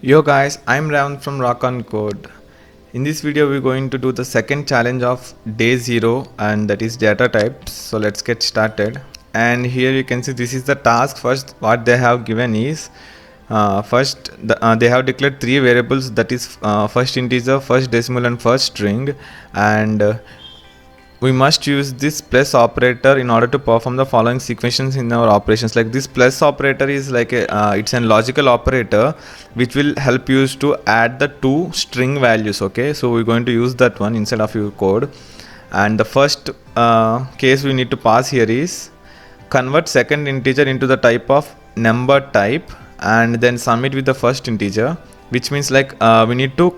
Yo guys, I'm Ram from Rock on Code. In this video we're going to do the second challenge of day 0, and that is data types. So let's get started. And here you can see this is the task. First what they have given is they have declared three variables, that is first integer, first decimal and first string, and we must use this plus operator in order to perform the following sequences in our operations. Like this plus operator is like it's a logical operator which will help you to add the two string values. Okay, so we're going to use that one inside of your code. And the first case we need to pass here is convert second integer into the type of number type and then sum it with the first integer, which means like we need to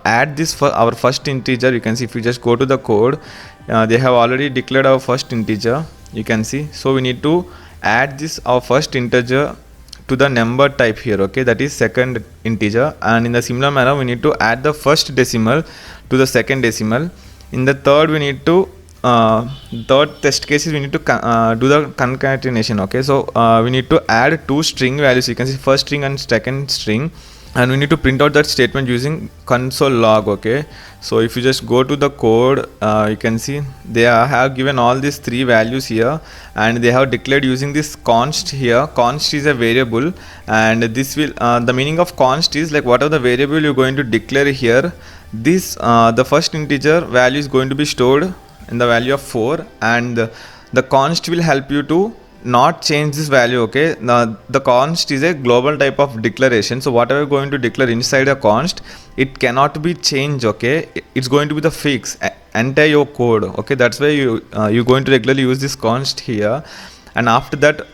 add this for our first integer. You can see if you just go to the code, they have already declared our first integer, you can see. So we need to add this our first integer to the number type here. Okay, that is second integer, and in the similar manner we need to add the first decimal to the second decimal. In the third we need to third test case is we need to do the concatenation. Okay, so we need to add two string values, you can see first string and second string, and we need to print out that statement using console log. Okay, so if you just go to the code, you can see they have given all these three values here, and they have declared using this const here. Const is a variable, and this will the meaning of const is like whatever the variable you're going to declare here, this the first integer value is going to be stored in the value of 4, and the const will help you to not change this value. Okay, now the const is a global type of declaration, so whatever you're going to declare inside a const, it cannot be changed. Okay, it's going to be the fix entire your code. Okay, that's why you're going to regularly use this const here. And after that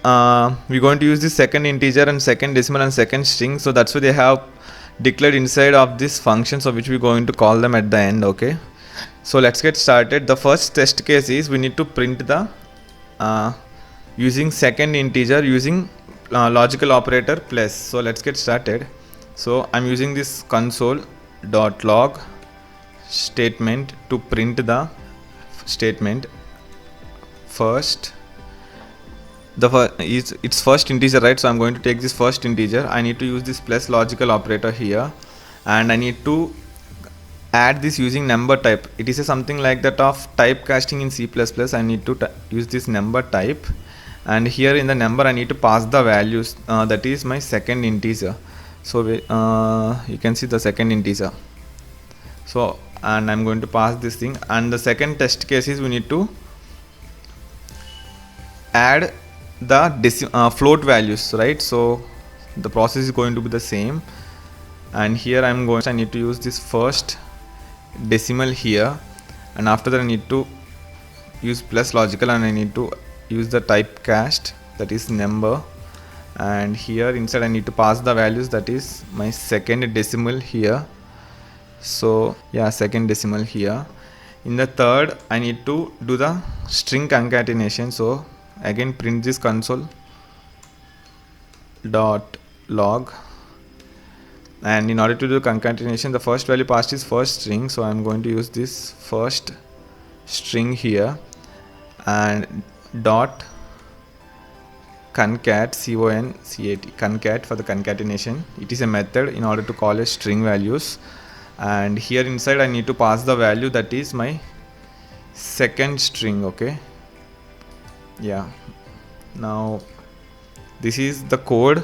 we're going to use this second integer and second decimal and second string, so that's why they have declared inside of this function, so which we're going to call them at the end. Okay, so let's get started. The first test case is we need to print the using second integer using logical operator plus. So let's get started. So I'm using this console.log statement to print the statement first. It's first integer, right? So I'm going to take this first integer. I need to use this plus logical operator here, and I need to add this using number type. It is something like that of typecasting in C++. I need to use this number type, and here in the number I need to pass the values, that is my second integer. So you can see the second integer. So and I'm going to pass this thing, and the second test case is we need to add the float values, right? So the process is going to be the same, and here I need to use this first decimal here, and after that I need to use plus logical, and I need to use the typecast, that is number, and here inside I need to pass the values, that is my second decimal here. So yeah, second decimal here. In the third I need to do the string concatenation, so again print this console.log, and in order to do concatenation, the first value passed is first string, so I'm going to use this first string here, and dot concat, concat for the concatenation. It is a method in order to call a string values, and here inside I need to pass the value, that is my second string. Okay, yeah, now this is the code.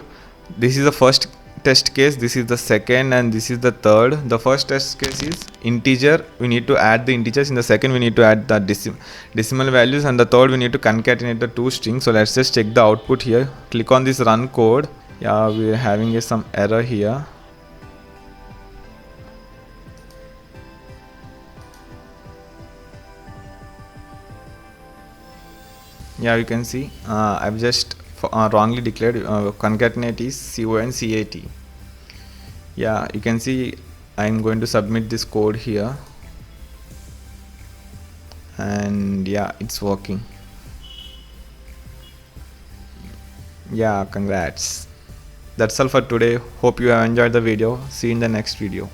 This is the first test case, this is the second, and this is the third. The first test case is integer, we need to add the integers. In the second we need to add the decimal values, and the third we need to concatenate the two strings. So let's just check the output here. Click on this run code. Yeah, we're having some error here. Yeah, you can see I've just wrongly declared concatenate is CONCAT. Yeah, you can see I'm going to submit this code here, and yeah, it's working. Yeah, congrats. That's all for today. Hope you have enjoyed the video. See you in the next video.